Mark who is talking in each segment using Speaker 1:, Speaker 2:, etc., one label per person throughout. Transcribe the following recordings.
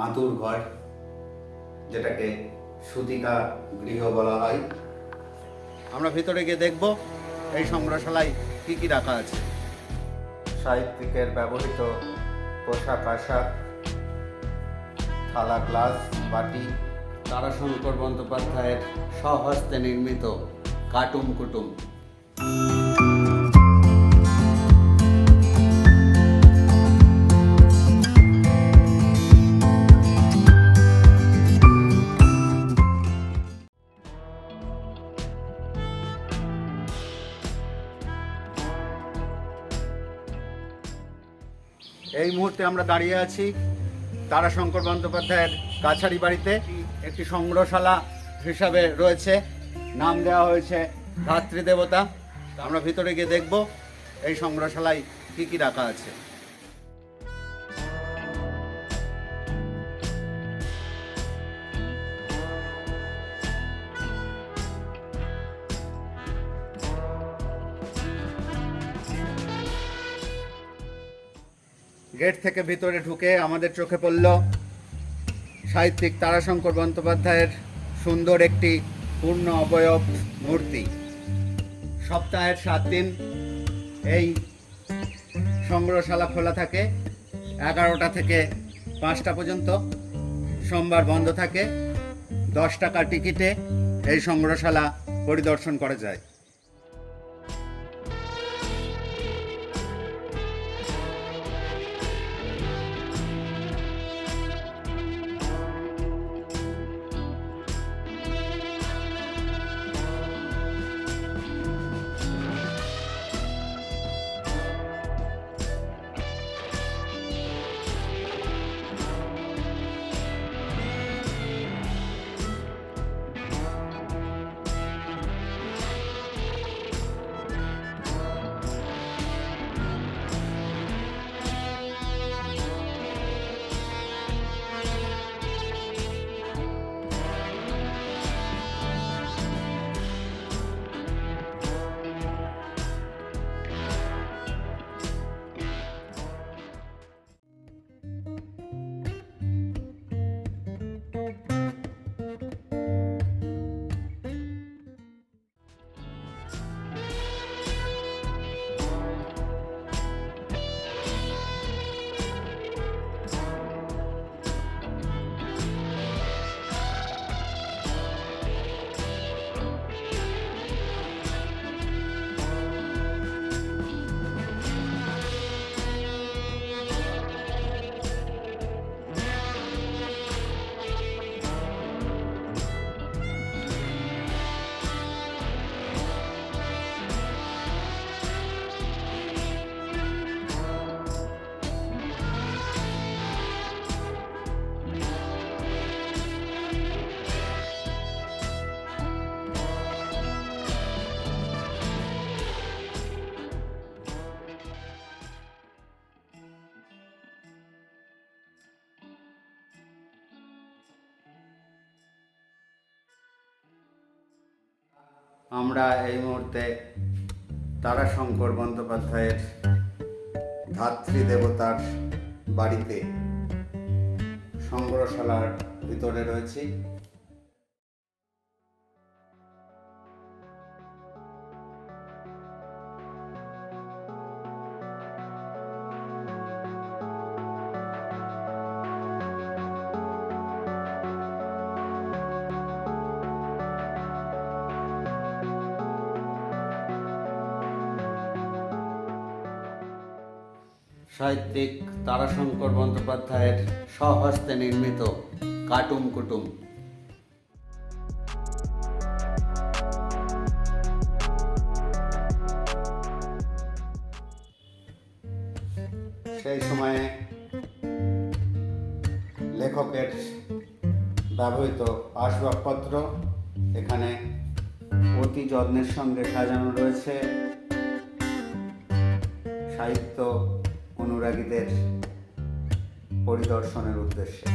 Speaker 1: আঁতুর ঘর, যেটাকে সুতিকা গৃহ বলা হয়। আমরা ভিতরে গিয়ে দেখব এই সংগ্রহশালায় কি কি রাখা আছে। সাহিত্যিকের ব্যবহৃত পোশাক আশাক, থালা, গ্লাস, বাটি, তারাশঙ্কর বন্দ্যোপাধ্যায়ের স্বহস্তে নির্মিত কাটুম কুটুম। এই মুহূর্তে আমরা দাঁড়িয়ে আছি তারাশঙ্কর বন্দ্যোপাধ্যায়ের কাছারি বাড়িতে। একটি সংগ্রহশালা হিসাবে রয়েছে, নাম দেওয়া হয়েছে ধাত্রীদেবতা। আমরা ভিতরে গিয়ে দেখব এই সংগ্রহশালায় কি কি রাখা আছে। গেট থেকে ভিতরে ঢুকে আমাদের চোখে পড়ল সাহিত্যিক তারাশঙ্কর বন্দ্যোপাধ্যায়ের সুন্দর একটি পূর্ণ অবয়ব মূর্তি। সপ্তাহের 7 দিন এই সংগ্রহশালা খোলা থাকে, 11টা থেকে 5টা পর্যন্ত। সোমবার বন্ধ থাকে। 10 টাকা টিকিটে এই সংগ্রহশালা পরিদর্শন করা যায়। আমরা এই মুহূর্তে তারাশঙ্কর বন্দ্যোপাধ্যায়ের ধাত্রীদেবতার বাড়িতে সংগ্রহশালার ভিতরে রয়েছি। সাহিত্যিক তারাশঙ্কর বন্দ্যোপাধ্যায়ের স্বহস্তে নির্মিত কাটুম কুটুম। সেই সময়ে লেখকের ব্যবহৃত আসবাবপত্র এখানে অতি যত্নের সঙ্গে সাজানো রয়েছে সাহিত্য অনুরাগীদের পরিদর্শনের উদ্দেশ্যে।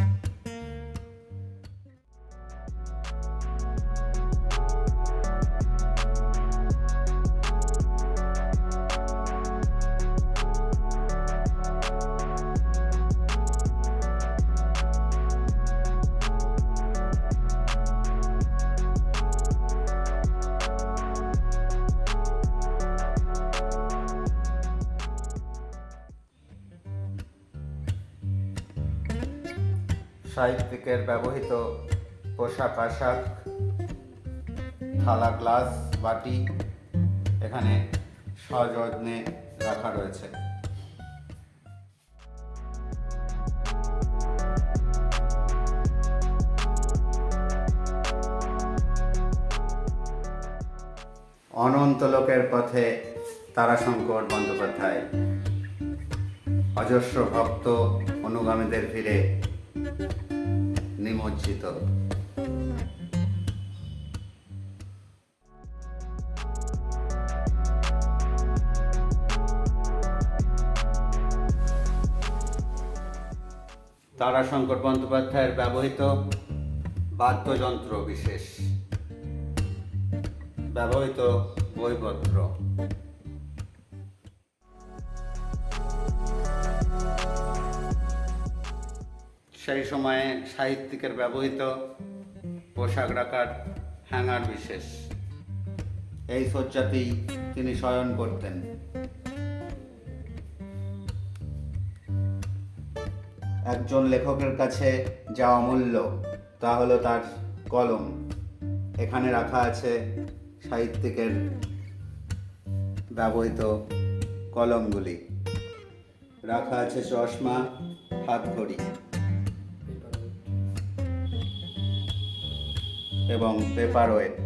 Speaker 1: সাহিত্যিকের ব্যবহৃত পোশাক আশাক, থালা, গ্লাস, বাটি এখানে সযত্নে রাখা রয়েছে। অনন্ত লোকের পথে তারাশঙ্কর বন্দ্যোপাধ্যায় অজস্র ভক্ত অনুগামীদের ভিড়ে নিমজ্জিত। তারাশঙ্কর বন্দ্যোপাধ্যায়ের ব্যবহৃত বাদ্যযন্ত্র বিশেষ, ব্যবহৃত বইপত্র, সেই সময়ে সাহিত্যিকের ব্যবহৃত পোশাক রাখার হ্যাঙ্গার বিশেষ, এই শয্যাতেই তিনি শয়ন করতেন। একজন লেখকের কাছে যা অমূল্য তা হলো তার কলম। এখানে রাখা আছে সাহিত্যিকের ব্যবহৃত কলমগুলি, রাখা আছে চশমা, হাতঘড়ি এবং পেপারওয়েট।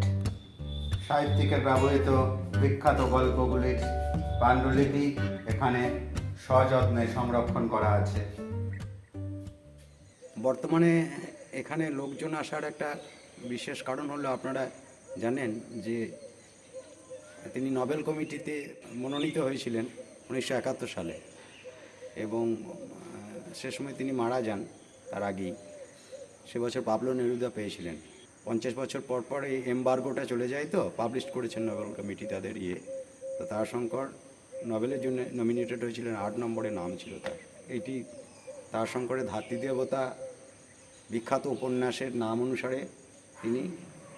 Speaker 1: সাহিত্যিকের ব্যবহৃত বিখ্যাত গল্পগুলির পাণ্ডুলিপি এখানে সযত্নে সংরক্ষণ করা আছে।
Speaker 2: বর্তমানে এখানে লোকজন আসার একটা বিশেষ কারণ হলো, আপনারা জানেন যে তিনি নোবেল কমিটিতে মনোনীত হয়েছিলেন 1971 সালে এবং সে সময় তিনি মারা যান। তার আগেই সে বছর পাবলো নেরুদা পেয়েছিলেন। 50 বছর পর পর এই এমবার্গোটা চলে যায়, তো পাবলিশ করেছেন নোবেল কমিটি তাদের তো তারাশঙ্কর নোবেলের জন্য নমিনেটেড হয়েছিলেন, 8 নম্বরে নাম ছিল তার। এইটি তারাশঙ্করের ধাত্রী দেবতা বিখ্যাত উপন্যাসের নাম অনুসারে তিনি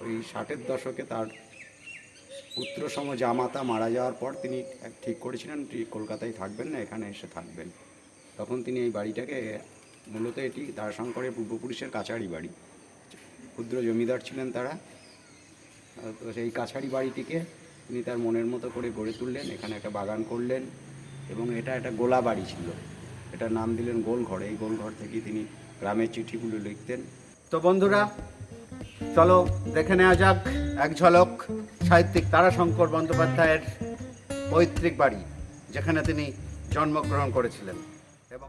Speaker 2: ওই 60-এর দশকে তার পুত্রসম জামাতা মারা যাওয়ার পর তিনি ঠিক করেছিলেন কলকাতায় থাকবেন না, এখানে এসে থাকবেন। তখন তিনি এই বাড়িটাকে, মূলত এটি তারাশঙ্করের পূর্বপুরুষের কাছারি বাড়ি, ক্ষুদ্র জমিদার ছিলেন তারা, তো সেই কাছারি বাড়িটিকে তিনি তার মনের মতো করে গড়ে তুললেন। এখানে একটা বাগান করলেন এবং এটা একটা গোলা বাড়ি ছিল, এটার নাম দিলেন গোলঘর। এই গোলঘর থেকেই তিনি গ্রামের চিঠিগুলো লিখতেন।
Speaker 1: তো বন্ধুরা, চলো দেখে নেওয়া যাক এক ঝলক সাহিত্যিক তারাশঙ্কর বন্দ্যোপাধ্যায়ের পৈতৃক বাড়ি, যেখানে তিনি জন্মগ্রহণ করেছিলেন। এবং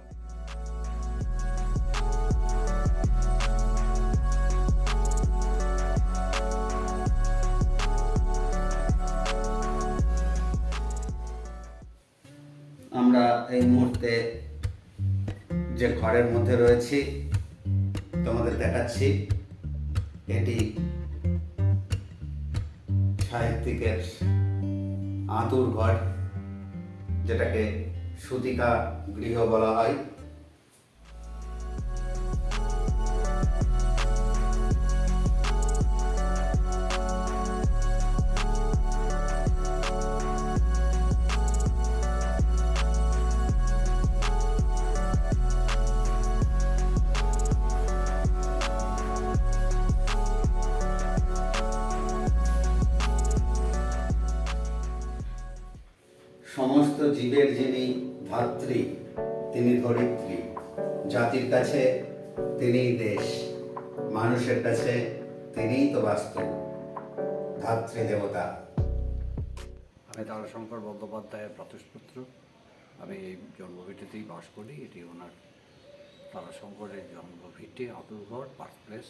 Speaker 1: আমরা এই মুহূর্তে যে ঘরের মধ্যে রয়েছি তোমাদের দেখাচ্ছি। এটি সাহিত্যিকের আঁতুর ঘর, যেটাকে সুতিকা গৃহ বলা হয়। সমস্ত জীবের যিনি ধাত্রী, তিনি ধরিত্রী। জাতির কাছে তিনিই দেশ, মানুষের কাছে তিনিই তো বাস্তব ধাত্রী দেবতা।
Speaker 3: আমি তারাশঙ্কর বন্দ্যোপাধ্যায়ের প্রাতুষ্পুত্র। আমি এই জন্মভিটেতেই বাস করি। এটি ওনার তারাশঙ্করের জন্মভিটে, আতুরঘর, বার্থপ্লেস।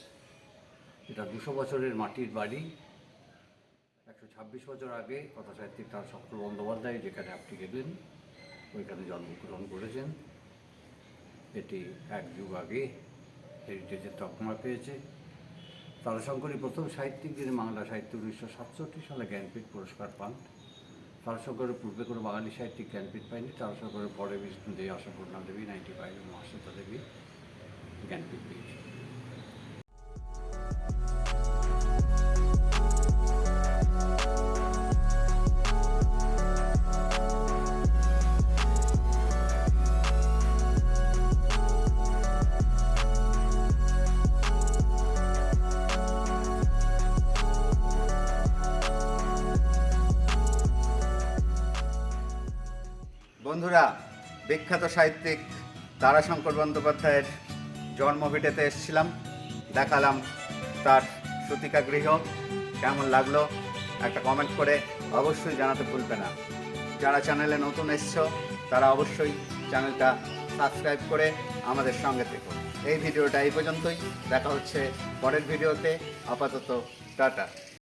Speaker 3: এটা 200 বছরের মাটির বাড়ি। 126 বছর আগে কথাসাহিত্যিক তারাশঙ্কর বন্দ্যোপাধ্যায় যেখানে আপনি গেলেন ওইখানে জন্মগ্রহণ করেছেন। এটি 1 যুগ আগে হেরিটেজের তকমা পেয়েছে। তারাশঙ্করই প্রথম সাহিত্যিক যিনি বাংলা সাহিত্য 1967 সালে জ্ঞানপীঠ পুরস্কার পান। তারাশঙ্করের পূর্বে কোনো বাঙালি সাহিত্যিক জ্ঞানপীঠ পায়নি। তারাশঙ্করের পরে বিষ্ণুদেবী, আশাপূর্ণা দেবী, 95 এবং আশ্রিতা দেবী জ্ঞানপীঠ পেয়েছে।
Speaker 1: বন্ধুরা, বিখ্যাত সাহিত্যিক তারাশঙ্কর বন্দ্যোপাধ্যায়ের জন্মভিটেতে এসেছিলাম, দেখালাম তার সূতিকা গৃহ। কেমন লাগলো একটা কমেন্ট করে অবশ্যই জানাতে ভুলবে না। যারা চ্যানেলে নতুন এসছো তারা অবশ্যই চ্যানেলটা সাবস্ক্রাইব করে আমাদের সঙ্গে থেকো। এই ভিডিওটা এই পর্যন্তই, দেখা হচ্ছে পরের ভিডিওতে। আপাতত টাটা।